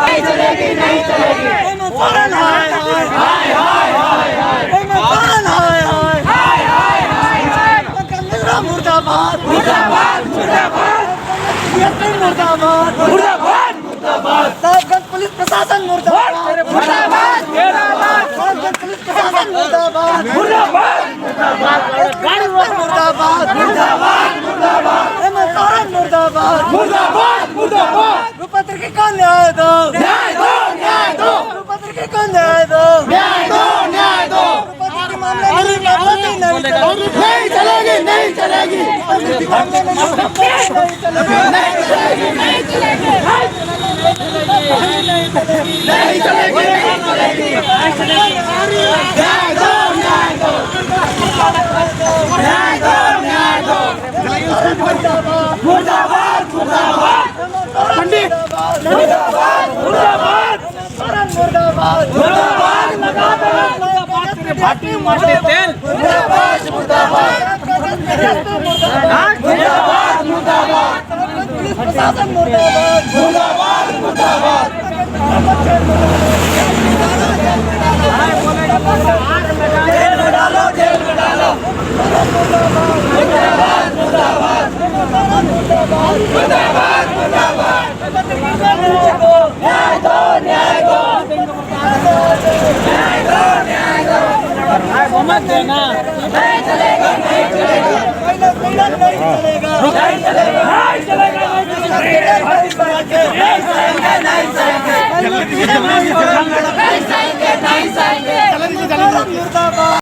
नहीं चलेगी, नहीं चलेगी। हेमंत सोरेन हाय हाय हाय हाय हाय हाय। हेमंत सोरेन हाय हाय हाय हाय हाय हाय। मिश्रा मुर्दाबाद मुर्दाबाद मुर्दाबाद। मुर्दाबाद मुर्दाबाद मुर्दाबाद। साहिबगंज पुलिस प्रशासन मुर्दाबाद मुर्दाबाद मुर्दाबाद। साहिबगंज पुलिस प्रशासन मुर्दाबाद मुर्दाबाद मुर्दाबाद। मुर्दाबाद मुर्दाबाद मुर्दाबाद। हेमंत सोरेन मुर्दाबाद मुर्दाबाद मुर्दाबाद। रूपत्र की को न्याय दो, न्याय दो, न्याय दो। रूपत्र की को न्याय दो, न्याय दो, न्याय दो। रूपत्र के मामले में नहीं चलेगी, नहीं चलेगी। मुर्दाबाद मुर्दाबाद। पंडित मुर्दाबाद मुर्दाबाद। मुर्दाबाद मुर्दाबाद मुर्दाबाद। भाटी मारते तेल मुर्दाबाद मुर्दाबाद मुर्दाबाद मुर्दाबाद। पुलिस प्रशासन मुर्दाबाद मुर्दाबाद मुर्दाबाद। जेल में डालो, जेल में डालो। मुर्दाबाद मुर्दाबाद मुर्दाबाद मुर्दाबाद मुर्दाबाद। न्याय दो, न्याय दो, न्याय दो, न्याय दो। मत देना, नहीं चलेगा, नहीं चलेगा, नहीं चलेगा, नहीं चलेगा, नहीं चलेगा, नहीं चलेगा, नहीं सहेंगे, नहीं सहेंगे, नहीं सहेंगे। मुर्दाबाद।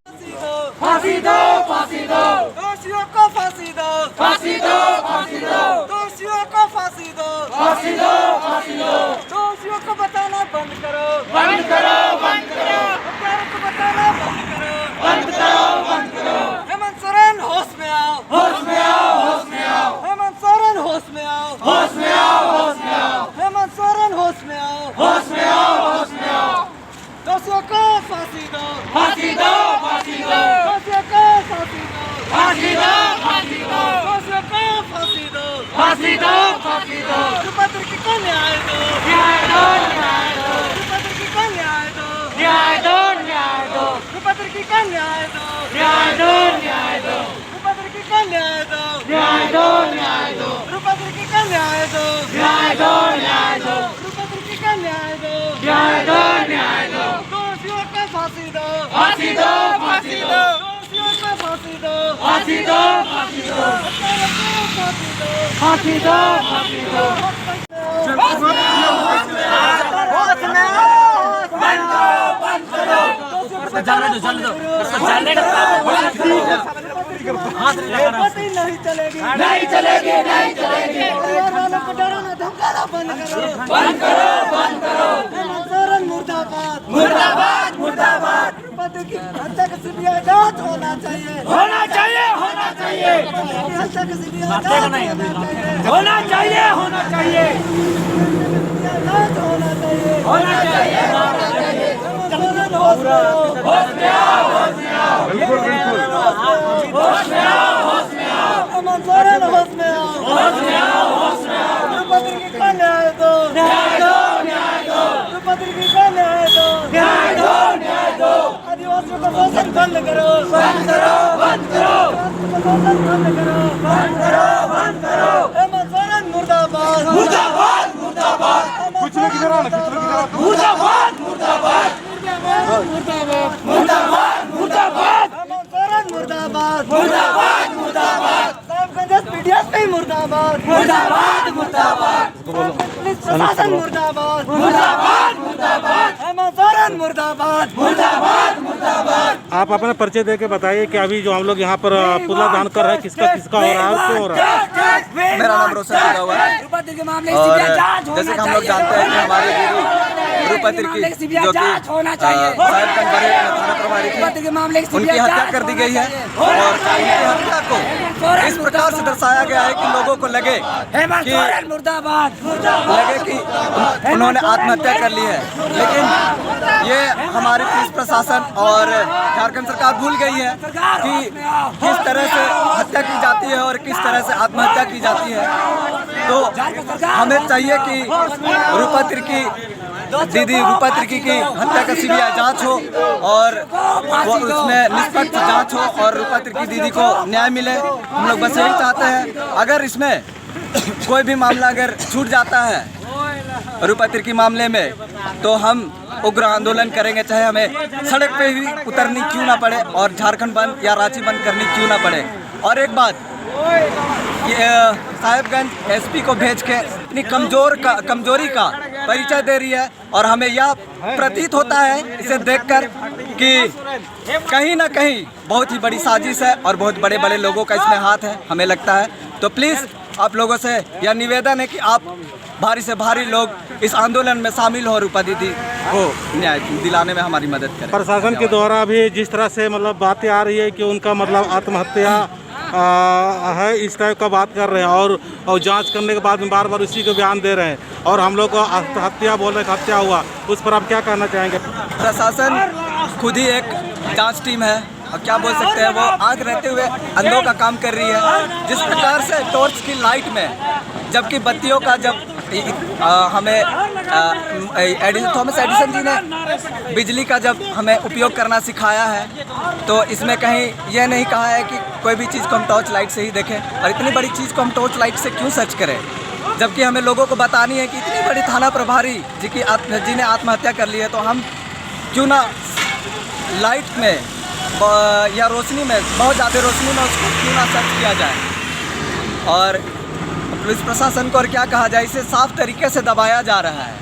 फांसी दो, फांसी दो, दोषियों को फांसी दो, फांसी दो, फांसी दो, दोषियों को फांसी दो, फांसी दो, फांसी दो। दोषियों को बताना बंद करो, बंद करो, बंद करो। हत्यारों को बताना बंद करो, बंद करो, बंद करो। हेमंत सोरेन होश में आओ, होश में आओ, होश में आओ। हेमंत सोरेन होश में आओ, होश में आओ, होश में आओ। हेमंत सोरेन होश में आओ, होश में आओ, होश में आओ। दोषियों को फांसी दो, फांसी दो, फांसी दो। दोषियों को फांसी दो, फांसी दो, फांसी दो। दोषियों को फांसी दो, फांसी दो, फांसी दो। रूपत्र की को न्याय दो, न्याय दो, न्याय दो। रूपत्र की को न्याय दो, न्याय दो, न्याय दो। रूपत्र की को न्याय दो, न्याय दो, न्याय दो। रूपत्र की को न्याय दो, न्याय दो, न्याय दो। रूपत्र की को न्याय दो, न्याय दो, न्याय दो। रूपत्र की को न्याय दो, न्याय दो, न्याय दो। दोषियों को फांसी दो, फांसी दो, फांसी दो। दोषियों को फांसी दो, फांसी दो, फांसी दो। फांसी दो, फांसी दो। जाने दो, जाने दो, जाने दो। नहीं चलेगी, नहीं चलेगी, नहीं चलेगी। वालों को डराना धमकाना बंद करो, बंद करो, बंद करो। हेमंत सोरेन मुर्दाबाद मुर्दाबाद मुर्दाबाद। रूपत्र की हत्या का सीबीआई जांच होना चाहिए, होना चाहिए, होना चाहिए, हत्या का सीबीआई जांच होना चाहिए, होना चाहिए, होना चाहिए, जांच होना चाहिए, होना चाहिए, होना चाहिए। सोरेन होश में आओ, होश में आओ, होश में आओ, बिल्कुल बिल्कुल होश में आओ, होश में आओ, हेमंत सोरेन होश में आओ, होश में आओ, होश में आओ। रूपत्र की को न्याय दो, न्याय दो, न्याय दो, रूपत्र की को न्याय दो, न्याय दो, न्याय दो। आदिवासियों का शोषण बंद करो, बंद करो, बंद करो, आदिवासियों का शोषण बंद करो, बंद करो, बंद करो। हेमंत सोरेन मुर्दाबाद, मुर्दाबाद मुर्दाबाद। मुर्दाबाद मुर्दाबाद मुर्दाबाद मुर्दाबाद मुर्दाबाद मुर्दाबाद हेमंत सोरेन मुर्दाबाद, मुर्दाबाद मुर्दाबाद साहिबगंज पीडीएसपी मुर्दाबाद, मुर्दाबाद मुर्दाबाद पुलिस प्रशासन मुर्दाबाद, मुर्दाबाद मुर्दाबाद हेमंत सोरेन मुर्दाबाद, मुर्दाबाद मुर्दाबाद। आप अपना परिचय देके बताइए कि अभी जो हम लोग यहाँ पर पुतला दान कर रहे हैं किसका किसका हो रहा है और क्यों हो रहा है। मेरा नाम रोशन लिखा हुआ है और जैसे कि हम लोग जानते हैं कि हमारे गुरु रूपा तिर्की जो कि होना चाहिए। साहिबगंज बड़े थाना प्रभारी थे, के मामले की उनकी हत्या कर दी गई है। और उनकी हत्या को इस प्रकार से दर्शाया गया है कि लोगों को लगे कि मुर्दाबाद उन्होंने आत्महत्या कर ली है, लेकिन ये हमारी पुलिस प्रशासन और झारखंड सरकार भूल गई है कि किस तरह से हत्या की जाती है और किस तरह से आत्महत्या की जाती है। तो हमें चाहिए कि रूपा तिर्की दीदी रूपा तिर्की की हत्या का सीबीआई जांच हो और वो उसमें निष्पक्ष जांच हो और रूपा तिर्की दीदी को न्याय मिले। हम लोग बस यही चाहते हैं। अगर इसमें कोई भी मामला अगर छूट जाता है रूपा तिर्की मामले में, तो हम उग्र आंदोलन करेंगे, चाहे हमें सड़क पे ही उतरनी क्यों ना पड़े और झारखंड बंद या रांची बंद करनी क्यों ना पड़े। और एक बात, ये साहिबगंज एसपी को भेज के इतनी कमजोरी का परिचय दे रही है और हमें यह प्रतीत होता है इसे देखकर कि कहीं ना कहीं बहुत ही बड़ी साजिश है और बहुत बड़े बड़े लोगों का इसमें हाथ है, हमें लगता है। तो प्लीज़ आप लोगों से यह निवेदन है कि आप भारी से भारी लोग इस आंदोलन में शामिल हो, रूपा दीदी को न्याय दिलाने में हमारी मदद करें। प्रशासन के द्वारा भी जिस तरह से मतलब बातें आ रही है कि उनका मतलब आत्महत्या है, इस टाइप का बात कर रहे हैं और जांच करने के बाद में बार बार उसी को बयान दे रहे हैं और हम लोग को हत्या बोल रहे हत्या हुआ, उस पर आप क्या कहना चाहेंगे? प्रशासन खुद ही एक जांच टीम है और क्या बोल सकते हैं, वो आग रहते हुए अंधों का काम कर रही है। जिस प्रकार से टॉर्च की लाइट में, जबकि बत्तियों का जब हमें थॉमस एडिसन जी ने बिजली का जब हमें उपयोग करना सिखाया है, तो इसमें कहीं यह नहीं कहा है कि कोई भी चीज़ को हम टॉर्च लाइट से ही देखें। और इतनी बड़ी चीज़ को हम टॉर्च लाइट से क्यों सर्च करें, जबकि हमें लोगों को बतानी है कि इतनी बड़ी थाना प्रभारी जिन्हें आत्महत्या कर ली है, तो हम क्यों ना लाइट में या रोशनी में, बहुत ज़्यादा रोशनी में उसको क्यों ना सर्च किया जाए। और पुलिस प्रशासन को और क्या कहा जाए, इसे साफ तरीके से दबाया जा रहा है,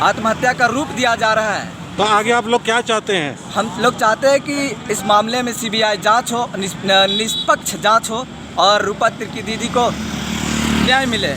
आत्महत्या का रूप दिया जा रहा है। तो आगे आप लोग क्या चाहते हैं? हम लोग चाहते हैं कि इस मामले में सीबीआई जांच हो, निष्पक्ष जांच हो और रूपा तिर्की दीदी को न्याय मिले।